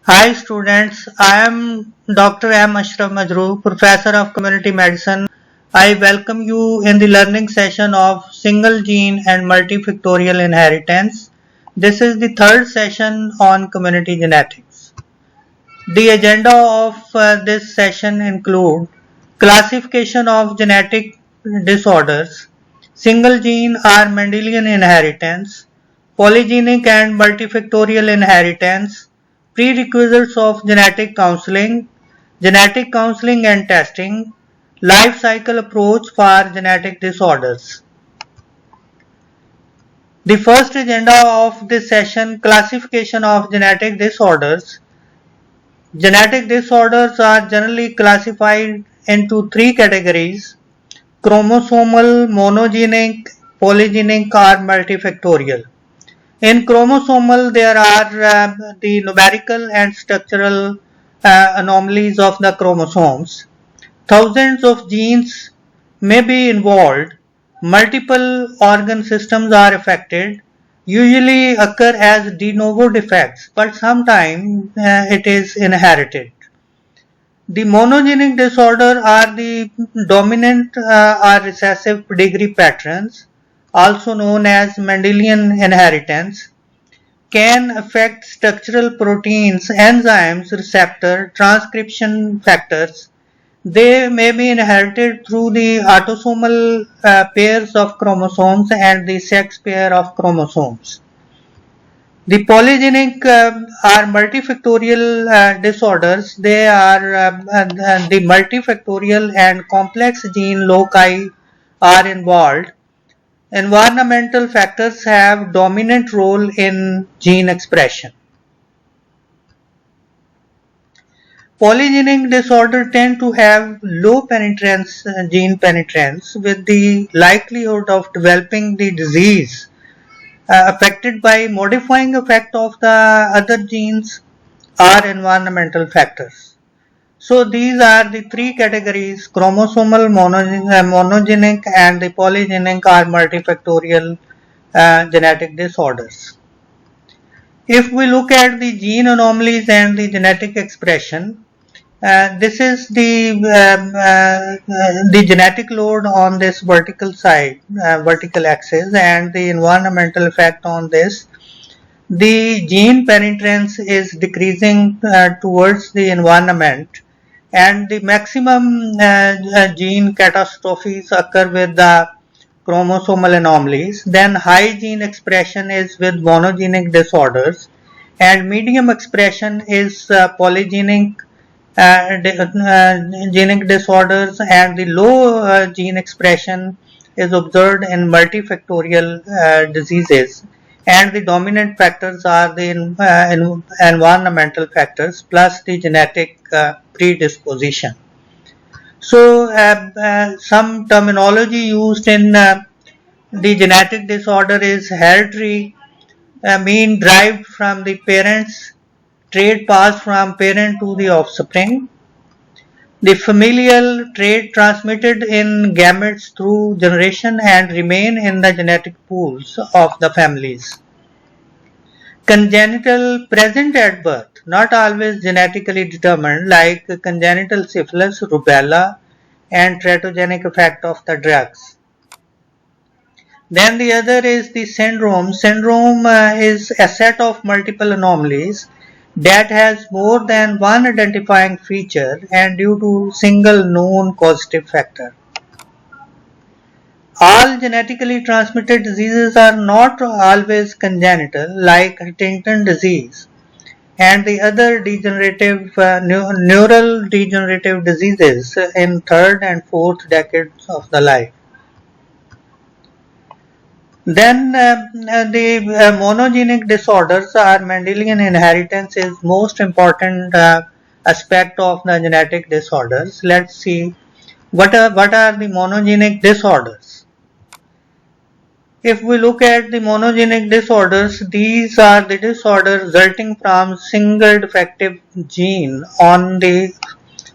Hi students, I am Dr. M. Ashraf Majroo, Professor of Community Medicine. I welcome you in the learning session of single gene and multifactorial inheritance. This is the third session on community genetics. The agenda of this session include classification of genetic disorders, single gene or Mendelian inheritance, polygenic and multifactorial inheritance, prerequisites of genetic counseling and testing, life cycle approach for genetic disorders. The first agenda of this session, classification of genetic disorders. Genetic disorders are generally classified into three categories: chromosomal, monogenic, polygenic, or multifactorial. In chromosomal, there are the numerical and structural anomalies of the chromosomes. Thousands of genes may be involved. Multiple organ systems are affected, usually occur as de novo defects, but sometimes it is inherited. The monogenic disorder are the dominant or recessive pedigree patterns, also known as Mendelian inheritance, can affect structural proteins, enzymes, receptor, transcription factors. They may be inherited through the autosomal pairs of chromosomes and the sex pair of chromosomes. The polygenic are multifactorial disorders. They are the multifactorial and complex gene loci are involved. Environmental factors have dominant role in gene expression. Polygenic disorder tend to have low penetrance, gene penetrance, with the likelihood of developing the disease affected by modifying effect of the other genes or environmental factors. So these are the three categories: chromosomal, monogenic, and the polygenic or multifactorial genetic disorders. If we look at the gene anomalies and the genetic expression, this is the genetic load on this vertical side, vertical axis, and the environmental effect on this. The gene penetrance is decreasing towards the environment, and the maximum gene catastrophes occur with the chromosomal anomalies. Then high gene expression is with monogenic disorders, and medium expression is polygenic genic disorders, and the low gene expression is observed in multifactorial diseases, and the dominant factors are the environmental factors plus the genetic predisposition. So some terminology used in the genetic disorder is hereditary, mean derived from the parents, trait passed from parent to the offspring. The familial trait transmitted in gametes through generation and remain in the genetic pools of the families. Congenital, present at birth, not always genetically determined, like congenital syphilis, rubella, and teratogenic effect of the drugs. Then the other is the syndrome. Syndrome is a set of multiple anomalies that has more than one identifying feature and due to single known causative factor. All genetically transmitted diseases are not always congenital, like Huntington disease and the other degenerative neural degenerative diseases in third and fourth decades of the life. Then the monogenic disorders or Mendelian inheritance is most important aspect of the genetic disorders. Let's see what are the monogenic disorders. If we look at the monogenic disorders, these are the disorders resulting from single defective gene on the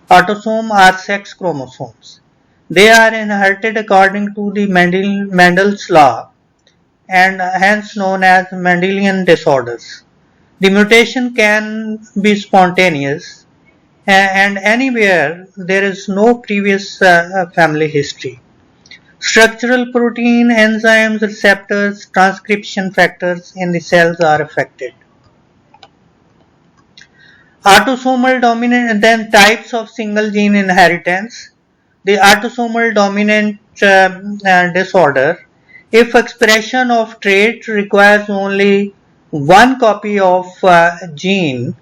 autosome or sex chromosomes. They are inherited according to the Mendel's law and hence known as Mendelian disorders. The mutation can be spontaneous and anywhere there is no previous family history. Structural protein, enzymes, receptors, transcription factors in the cells are affected. Autosomal dominant, then types of single gene inheritance. The autosomal dominant disorder, if expression of trait requires only one copy of gene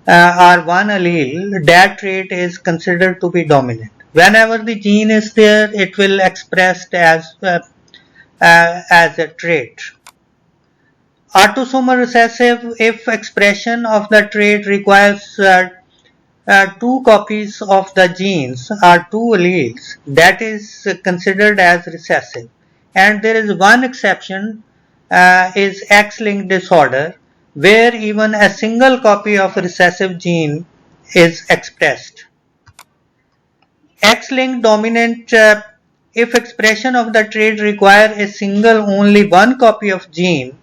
or one allele, that trait is considered to be dominant. Whenever the gene is there, it will expressed as a trait. Autosomal recessive, if expression of the trait requires two copies of the genes or two alleles, that is considered as recessive. And there is one exception, is X-linked disorder, where even a single copy of a recessive gene is expressed. X-linked dominant, if expression of the trait requires a single only one copy of gene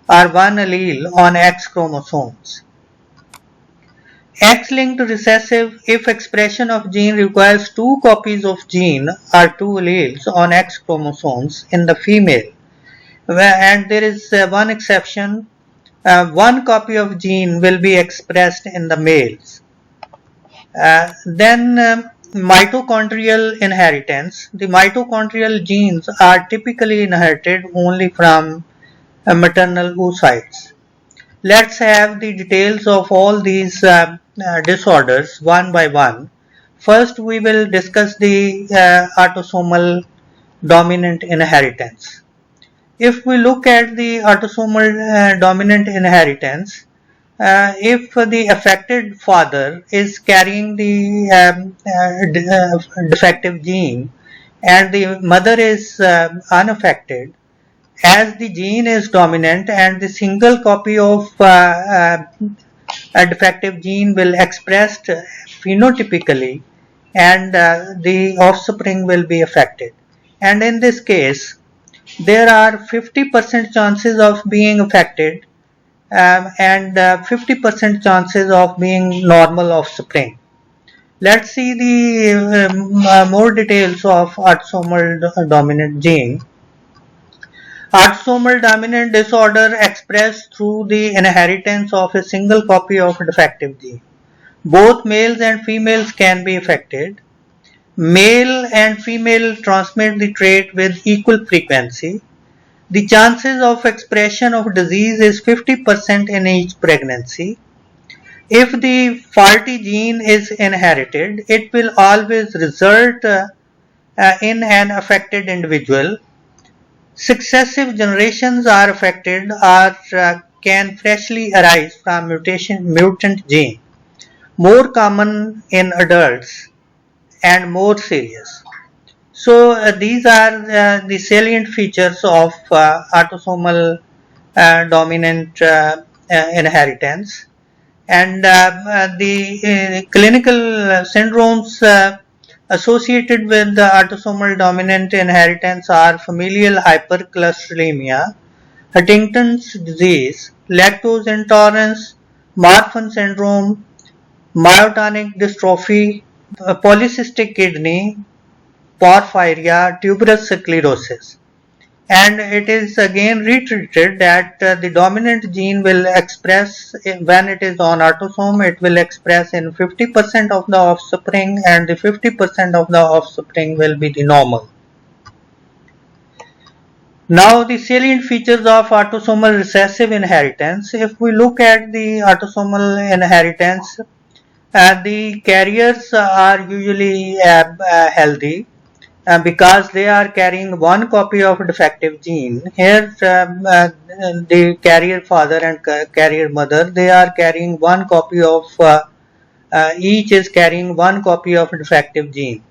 or one allele on X chromosomes. X-linked recessive, if expression of gene requires two copies of gene or two alleles on X chromosomes in the female. And there is one exception, one copy of gene will be expressed in the males. Then mitochondrial inheritance. The mitochondrial genes are typically inherited only from maternal oocytes. Let's have the details of all these disorders one by one. First, we will discuss the autosomal dominant inheritance. If we look at the autosomal dominant inheritance, if the affected father is carrying the defective gene and the mother is unaffected, as the gene is dominant and the single copy of a defective gene will expressed phenotypically and the offspring will be affected. And in this case, there are 50% chances of being affected and 50% chances of being normal offspring. Let's see the more details of autosomal dominant gene. Autosomal dominant disorder expressed through the inheritance of a single copy of a defective gene. Both males and females can be affected. Male and female transmit the trait with equal frequency. The chances of expression of disease is 50% in each pregnancy. If the faulty gene is inherited, it will always result in an affected individual. Successive generations are affected or can freshly arise from mutant gene, more common in adults and more serious. So these are the salient features of autosomal dominant inheritance, and the clinical syndromes associated with the autosomal dominant inheritance are familial hypercholesterolemia, Huntington's disease, lactose intolerance, Marfan syndrome, myotonic dystrophy, polycystic kidney, porphyria, tuberous sclerosis. And it is again reiterated that the dominant gene will express, when it is on autosome, it will express in 50% of the offspring and the 50% of the offspring will be the normal. Now the salient features of autosomal recessive inheritance. If we look at the autosomal inheritance, the carriers are usually healthy. Because they are carrying one copy of a defective gene. Here the carrier father and carrier mother, they are carrying one copy of, each is carrying one copy of a defective gene.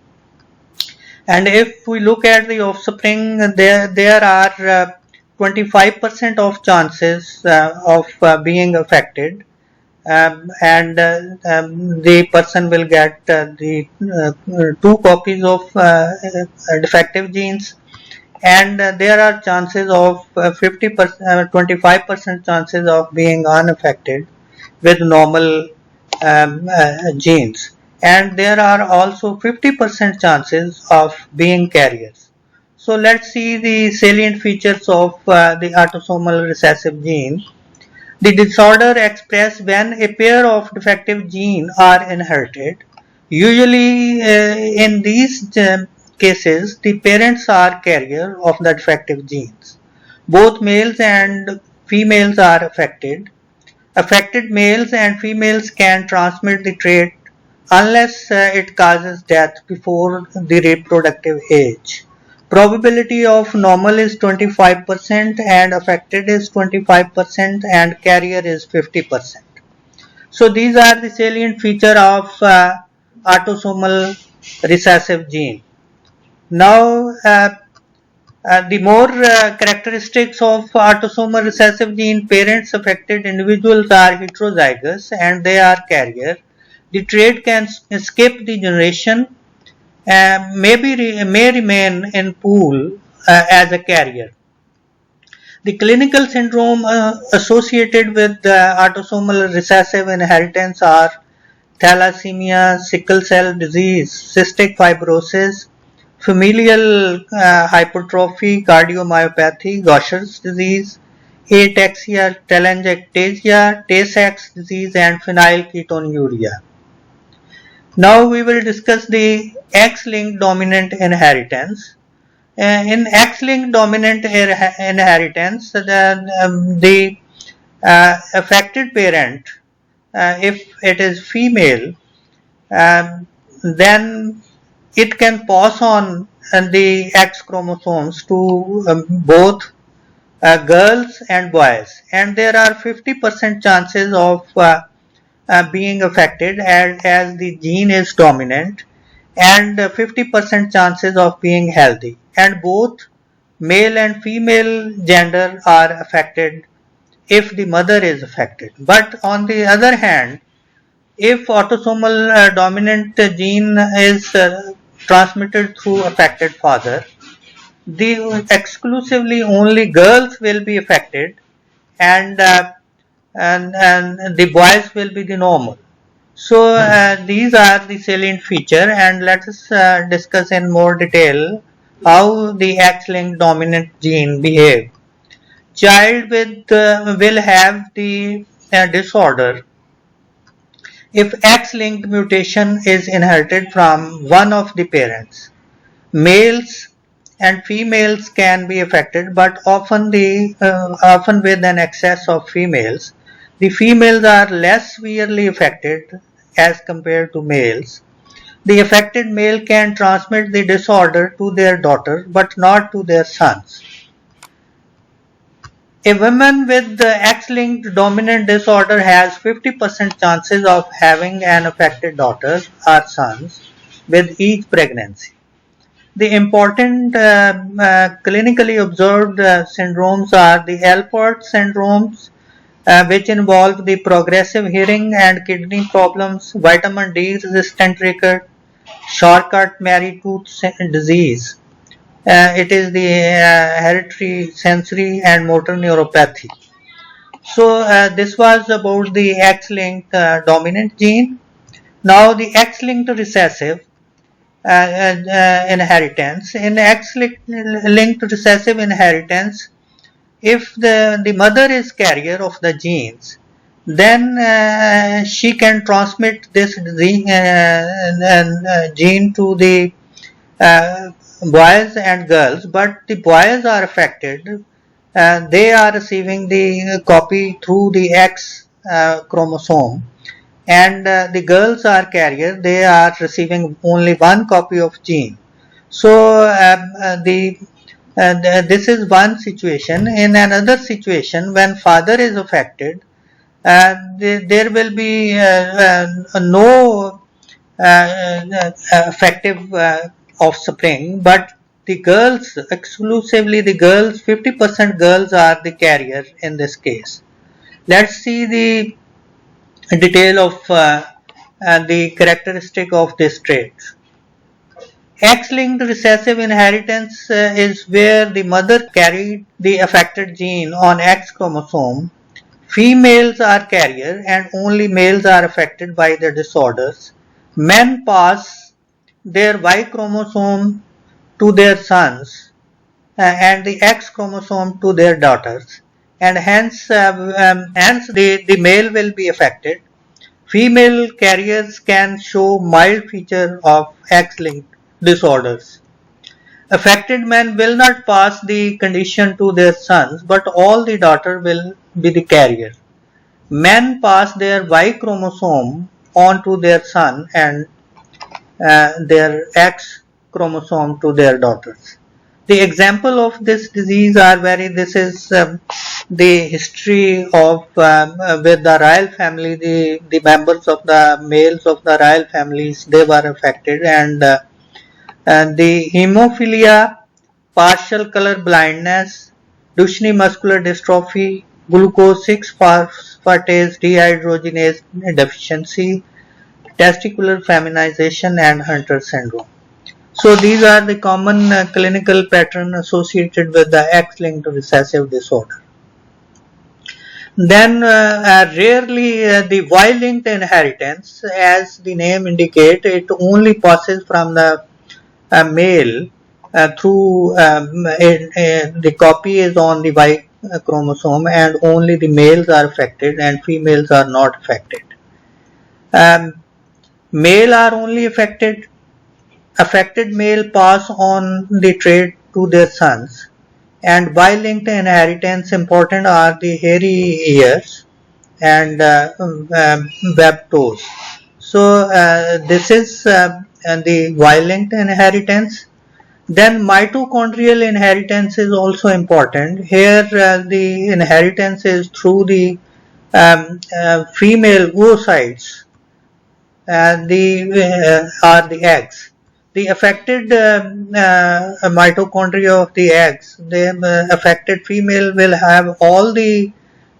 And if we look at the offspring, there are 25% of chances of being affected. And the person will get the two copies of defective genes, and there are chances of 25% chances of being unaffected. with normal genes, and there are also 50% chances of being carriers. So let's see the salient features of the autosomal recessive gene. The disorder expressed when a pair of defective genes are inherited. Usually in these cases, the parents are carrier of the defective genes. Both males and females are affected. Affected males and females can transmit the trait unless it causes death before the reproductive age. Probability of normal is 25% and affected is 25% and carrier is 50%. So these are the salient feature of autosomal recessive gene. Now the more characteristics of autosomal recessive gene parents affected individuals are heterozygous and they are carrier. The trait can skip the generation and may remain in pool as a carrier. The clinical syndrome associated with autosomal recessive inheritance are thalassemia, sickle cell disease, cystic fibrosis, familial hypertrophy, cardiomyopathy, Gaucher's disease, ataxia, telangiectasia, Tay-Sachs disease, and phenylketonuria. Now we will discuss the X-linked dominant inheritance. In X-linked dominant inheritance, the affected parent, if it is female, then it can pass on the X chromosomes to both girls and boys, and there are 50% chances of being affected as the gene is dominant, and 50% chances of being healthy, and both male and female gender are affected if the mother is affected. But on the other hand, if autosomal dominant gene is transmitted through affected father, the exclusively only girls will be affected, and the boys will be the normal. So these are the salient feature, and let us discuss in more detail how the X-linked dominant gene behave. Child with will have the disorder if X-linked mutation is inherited from one of the parents. Males and females can be affected, but often with an excess of females. The females are less severely affected as compared to males. The affected male can transmit the disorder to their daughter, but not to their sons. A woman with the X-linked dominant disorder has 50% chances of having an affected daughter or sons with each pregnancy. The important clinically observed syndromes are the Alport syndromes, which involve the progressive hearing and kidney problems, vitamin D resistant ricket, Charcot-Marie-Tooth disease. It is the hereditary sensory and motor neuropathy. So this was about the X-linked dominant gene. Now the X-linked recessive inheritance. In X-linked recessive inheritance, if the mother is carrier of the genes, then she can transmit this gene to the boys and girls, but the boys are affected. They are receiving the copy through the X chromosome, and the girls are carrier. They are receiving only one copy of gene. So this is one situation. In another situation, when father is affected, there will be no effective offspring, but the girls, exclusively the girls, 50% girls are the carrier in this case. Let's see the detail of the characteristic of this trait. X-linked recessive inheritance is where the mother carried the affected gene on X chromosome. Females are carrier and only males are affected by the disorders. Men pass their Y chromosome to their sons and the X chromosome to their daughters, and hence the male will be affected. Female carriers can show mild feature of X-linked disorders. Affected men will not pass the condition to their sons, but all the daughter will be the carrier. Men pass their Y chromosome on to their son and their X chromosome to their daughters. The example of this disease are this is the history of with the royal family, the members of the males of the royal families, they were affected, and the hemophilia, partial color blindness, Duchenne muscular dystrophy, glucose 6-phosphatase dehydrogenase deficiency, testicular feminization, and Hunter syndrome. So these are the common clinical pattern associated with the X-linked recessive disorder. Then rarely the Y-linked inheritance, as the name indicates, it only passes from the male through the copy is on the Y chromosome, and only the males are affected and females are not affected. Male are only affected. Affected male pass on the trait to their sons, and Y-linked inheritance important are the hairy ears and webbed toes. So this is the Y-linked inheritance. Then mitochondrial inheritance is also important. Here the inheritance is through the female oocytes. Are the eggs. The affected mitochondria of the eggs, the affected female will have all the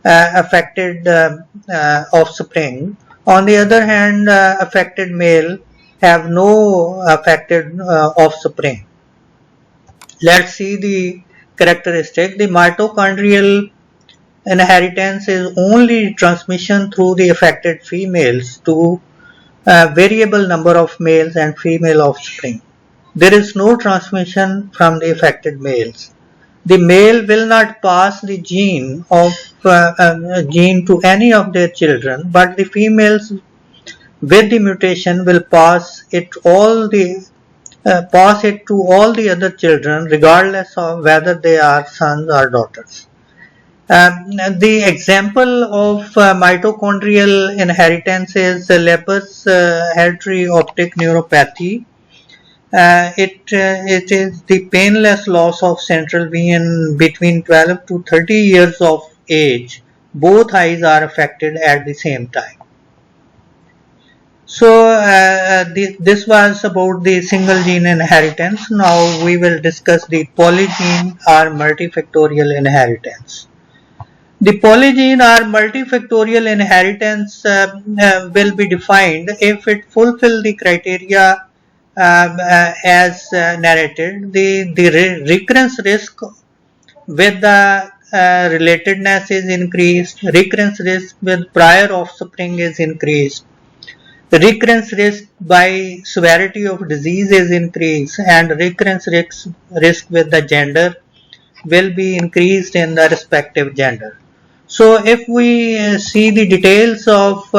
affected offspring. On the other hand, affected male have no affected offspring. Let's see the characteristic. The mitochondrial inheritance is only transmission through the affected females to a variable number of males and female offspring. There is no transmission from the affected males. The male will not pass the gene to any of their children, but the females with the mutation will pass it to all the other children, regardless of whether they are sons or daughters. The example of mitochondrial inheritance is Leber's hereditary optic neuropathy. It is the painless loss of central vision between 12 to 30 years of age. Both eyes are affected at the same time. So this was about the single gene inheritance. Now we will discuss the polygene or multifactorial inheritance. The polygene or multifactorial inheritance will be defined if it fulfills the criteria as narrated. The recurrence risk with the relatedness is increased, recurrence risk with prior offspring is increased, the recurrence risk by severity of disease is increased, and recurrence risk with the gender will be increased in the respective gender. So if we see the details of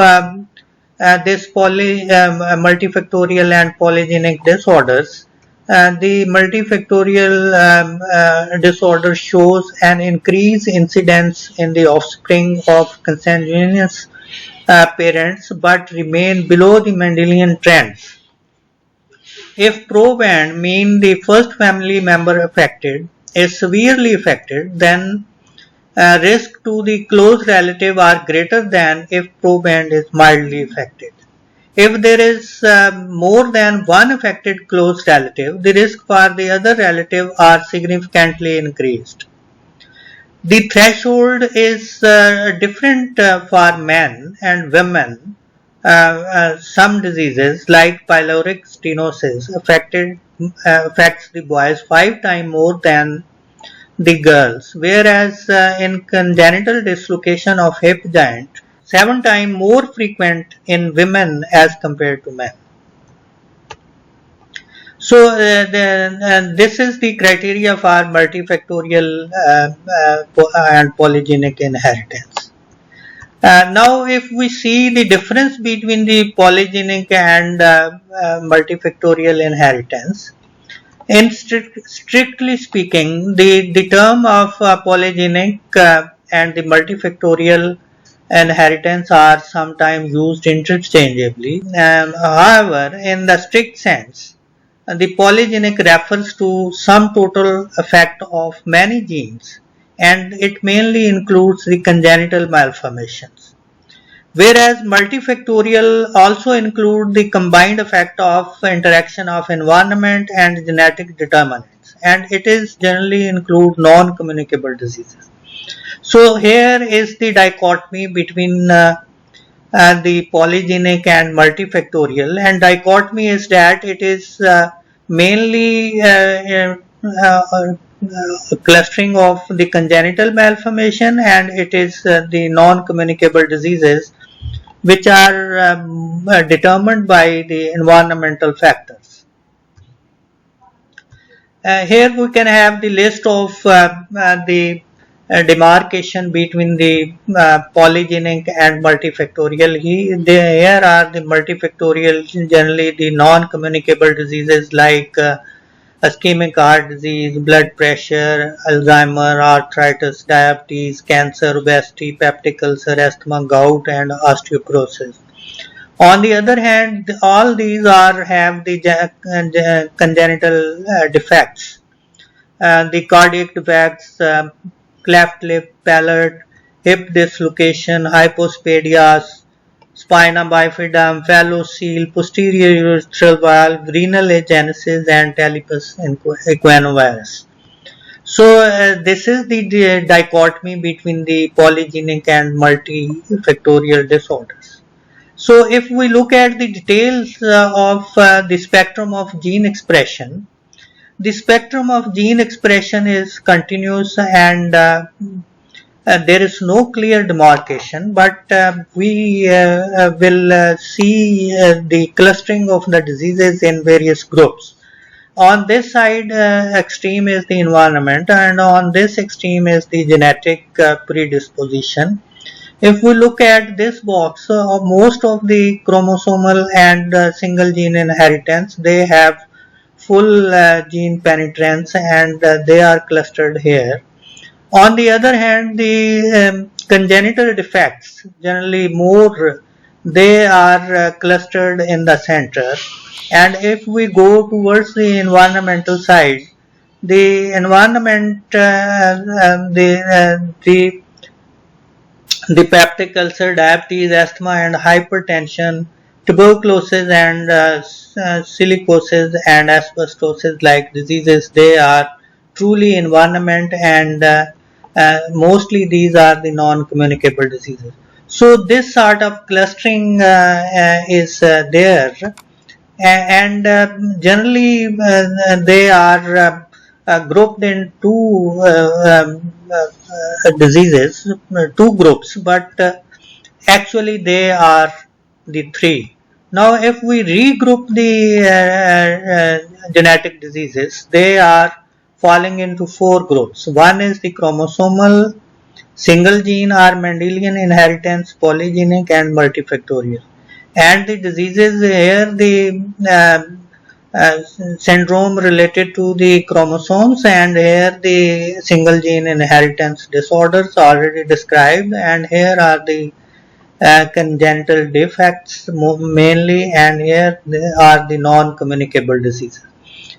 this multifactorial and polygenic disorders, the multifactorial disorder shows an increased incidence in the offspring of consanguineous parents but remain below the Mendelian trends. If proband, mean the first family member affected, is severely affected, then risk to the close relative are greater than if proband is mildly affected. If there is more than one affected close relative, the risk for the other relative are significantly increased. The threshold is different for men and women. Some diseases like pyloric stenosis affects the boys 5 times more than the girls, whereas in congenital dislocation of hip joint, 7 times more frequent in women as compared to men. So this is the criteria for multifactorial and polygenic inheritance. Now if we see the difference between the polygenic and multifactorial inheritance, in strictly speaking, the term of polygenic and the multifactorial inheritance are sometimes used interchangeably. However, in the strict sense, the polygenic refers to sum total effect of many genes, and it mainly includes the congenital malformations. Whereas multifactorial also include the combined effect of interaction of environment and genetic determinants, and it is generally include non-communicable diseases. So here is the dichotomy between the polygenic and multifactorial, and dichotomy is that it is mainly clustering of the congenital malformation, and it is the non-communicable diseases which are determined by the environmental factors. Here we can have the list of the demarcation between the polygenic and multifactorial. Here are the multifactorial, generally the non-communicable diseases like ischemic heart disease, blood pressure, Alzheimer, arthritis, diabetes, cancer, obesity, peptic ulcer, asthma, gout, and osteoporosis. On the other hand, all these have the congenital defects. The cardiac defects, cleft lip, palate, hip dislocation, hypospadias, spina bifida, phalocele, posterior urethral valve, renal agenesis, and talipes equinovarus. So this is the dichotomy between the polygenic and multifactorial disorders. So if we look at the details of the spectrum of gene expression, the spectrum of gene expression is continuous, and there is no clear demarcation, but we will see the clustering of the diseases in various groups. On this side extreme is the environment, and on this extreme is the genetic predisposition. If we look at this box, most of the chromosomal and single gene inheritance, they have full gene penetrance, and they are clustered here. On the other hand, the congenital defects, generally more, they are clustered in the center. And if we go towards the environmental side, the environment, the peptic ulcer, diabetes, asthma, and hypertension, tuberculosis, and silicosis and asbestosis like diseases, they are truly environment, and mostly these are the non-communicable diseases. So this sort of clustering is there, and generally they are grouped in two diseases, two groups, but actually they are the three. Now if we regroup the genetic diseases, they are falling into four groups. One is the chromosomal, single gene or Mendelian inheritance, polygenic, and multifactorial. And the diseases here, the syndrome related to the chromosomes, and here the single gene inheritance disorders already described, and here are the congenital defects mainly, and here are the non-communicable diseases.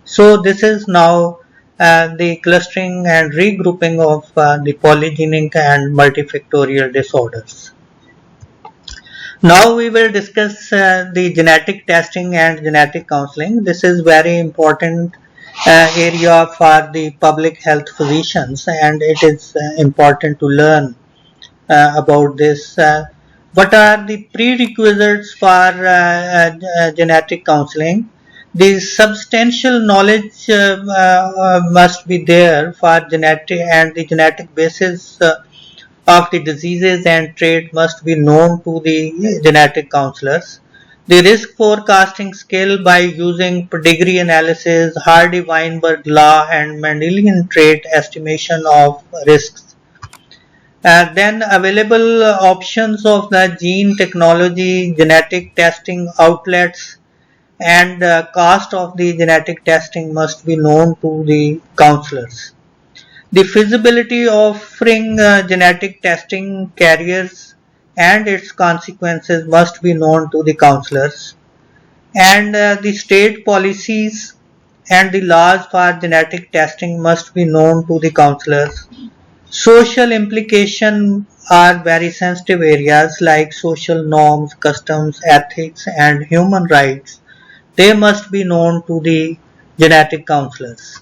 So this is now the clustering and regrouping of the polygenic and multifactorial disorders. Now we will discuss the genetic testing and genetic counseling. This is very important area for the public health physicians, and it is important to learn about this. What are the prerequisites for genetic counseling? The substantial knowledge must be there for genetic, and the genetic basis of the diseases and trait must be known to the genetic counselors. The risk forecasting skill by using pedigree analysis, Hardy-Weinberg law, and Mendelian trait estimation of risks. Then available options of the gene technology, genetic testing outlets, and cost of the genetic testing must be known to the counselors. The feasibility of offering genetic testing carriers and its consequences must be known to the counselors, and the state policies and the laws for genetic testing must be known to the counselors. Social implications are very sensitive areas like social norms, customs, ethics, and human rights. They must be known to the genetic counselors.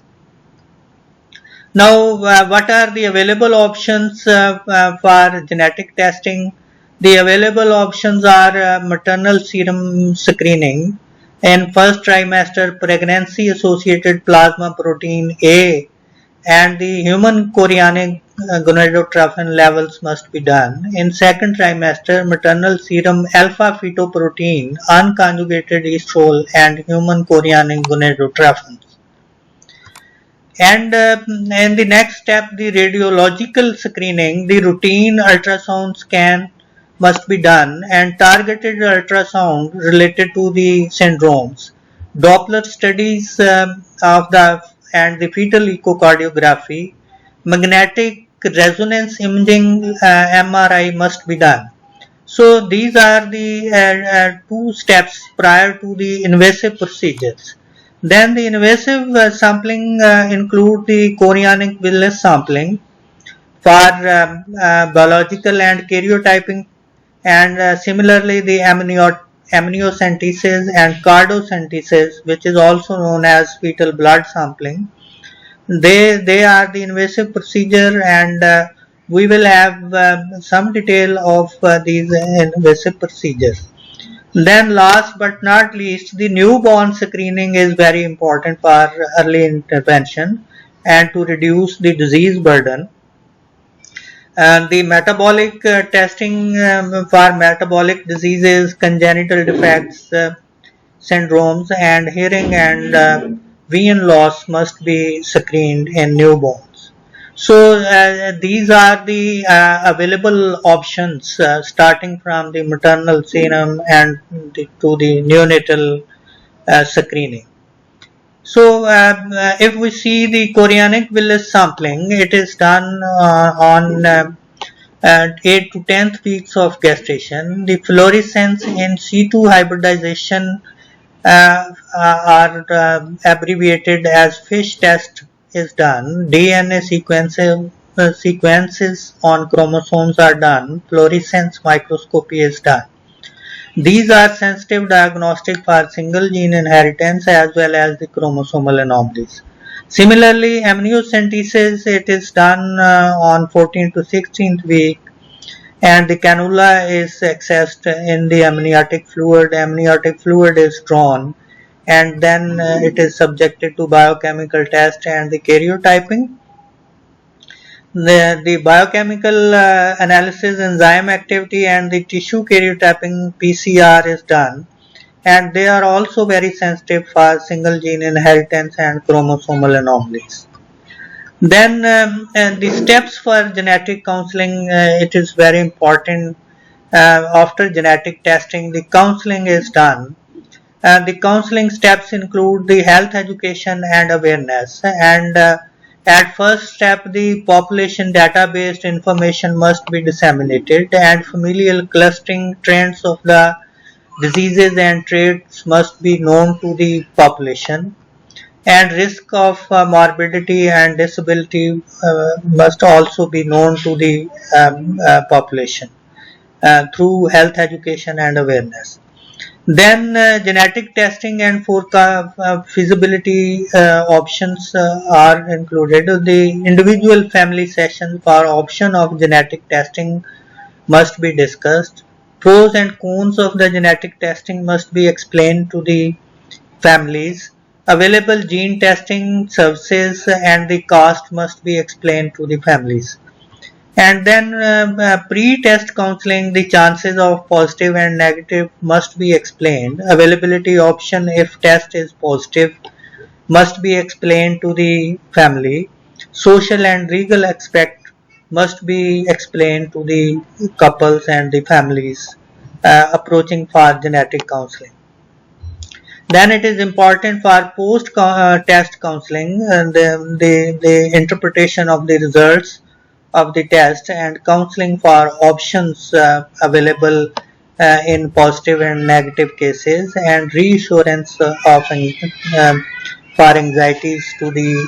Now, what are the available options for genetic testing? The available options are maternal serum screening in first trimester, pregnancy associated plasma protein A, and the human chorionic gonadotrophin levels must be done. In second trimester, maternal serum alpha fetoprotein, unconjugated estrol, and human chorionic gonadotrophin. And in the next step, the radiological screening, the routine ultrasound scan must be done, and targeted ultrasound related to the syndromes. Doppler studies of the and the fetal echocardiography, magnetic resonance imaging MRI must be done. So these are the two steps prior to the invasive procedures. Then the invasive sampling include the chorionic villus sampling for biological and karyotyping, and similarly the amniocentesis and cardocentesis, which is also known as fetal blood sampling. They are the invasive procedure, and we will have some detail of these invasive procedures. Then last but not least, the newborn screening is very important for early intervention and to reduce the disease burden. And the metabolic testing for metabolic diseases, congenital defects, syndromes, and hearing and vision loss must be screened in newborns. So these are the available options starting from the maternal serum and to the neonatal screening. So if we see the chorionic villus sampling, it is done on 8 to 10th weeks of gestation. The fluorescence in situ hybridization are abbreviated as FISH test is done. DNA sequences on chromosomes are done. Fluorescence microscopy is done. These are sensitive diagnostic for single gene inheritance as well as the chromosomal anomalies. Similarly, amniocentesis, it is done on 14th to 16th week, and the cannula is accessed in the amniotic fluid. Amniotic fluid is drawn, and then it is subjected to biochemical test and the karyotyping. The biochemical analysis, enzyme activity, and the tissue karyotyping PCR is done, and they are also very sensitive for single gene inheritance and chromosomal anomalies. Then the steps for genetic counseling, it is very important. After genetic testing, the counseling is done. The counseling steps include the health education and awareness, and at first step, the population data-based information must be disseminated, and familial clustering trends of the diseases and traits must be known to the population, and risk of morbidity and disability must also be known to the population through health education and awareness. Then genetic testing and feasibility options are included. The individual family session for option of genetic testing must be discussed. Pros and cons of the genetic testing must be explained to the families. Available gene testing services and the cost must be explained to the families. And then pre-test counseling, the chances of positive and negative must be explained. Availability option if test is positive must be explained to the family. Social and legal aspect must be explained to the couples and the families approaching for genetic counseling. Then it is important for post-test counseling and the interpretation of the results of the test and counseling for options available in positive and negative cases and reassurance of for anxieties to the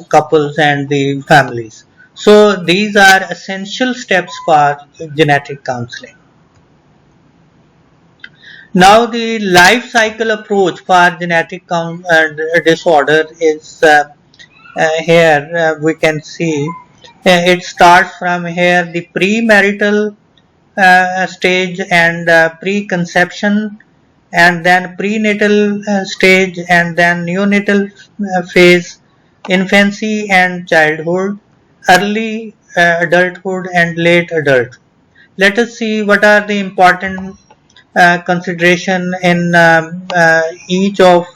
couples and the families. So these are essential steps for genetic counseling. Now the life cycle approach for genetic disorder is here we can see it starts from here the premarital stage and preconception and then prenatal stage and then neonatal phase, infancy and childhood, early adulthood and late adulthood. Let us see what are the important consideration in each of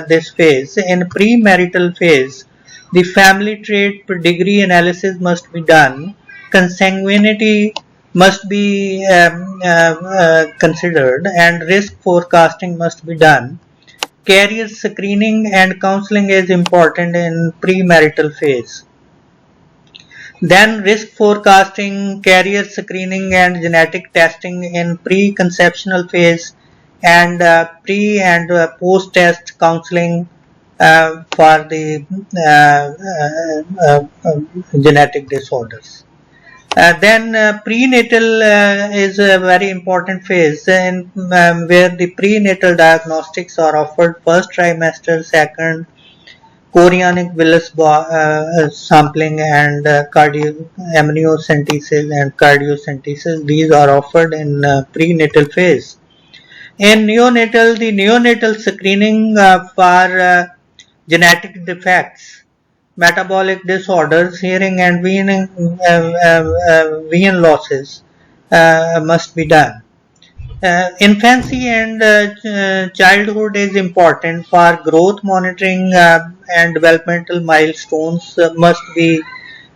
this phase. In premarital phase, the family trait pedigree analysis must be done. Consanguinity must be considered and risk forecasting must be done. Carrier screening and counseling is important in premarital phase. Then risk forecasting, carrier screening and genetic testing in pre-conceptional phase and pre and post-test counseling for the genetic disorders. Then prenatal is a very important phase in, where the prenatal diagnostics are offered first trimester, second chorionic villus sampling and amniocentesis and cardiocentesis. These are offered in prenatal phase. In neonatal, the neonatal screening for genetic defects, metabolic disorders, hearing and vein losses must be done. Infancy and childhood is important for growth monitoring and developmental milestones must be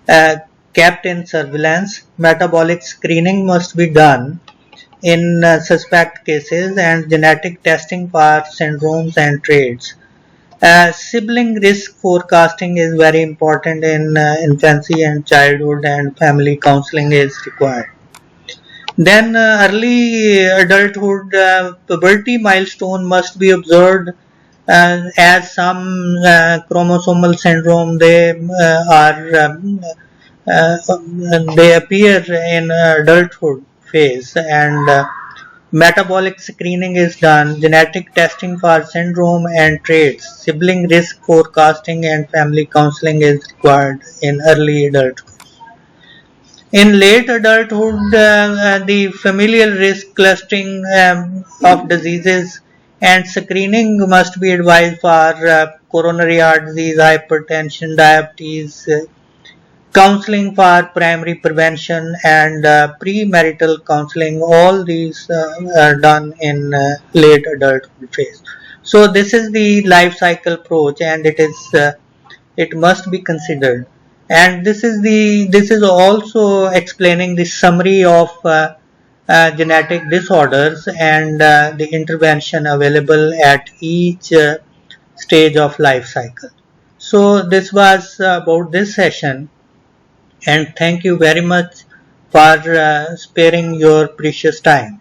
uh, kept in surveillance. Metabolic screening must be done in suspect cases and genetic testing for syndromes and traits. Sibling risk forecasting is very important in infancy and childhood and family counseling is required. Then early adulthood puberty milestone must be observed as some chromosomal syndrome they appear in adulthood phase and metabolic screening is done, genetic testing for syndrome and traits, sibling risk forecasting and family counseling is required in early adulthood. In late adulthood, the familial risk clustering of diseases and screening must be advised for coronary heart disease, hypertension, diabetes, counseling for primary prevention and premarital counseling. All these are done in late adulthood phase. So this is the life cycle approach and it must be considered. And this is also explaining the summary of genetic disorders and the intervention available at each stage of life cycle. So this was about this session and thank you very much for sparing your precious time.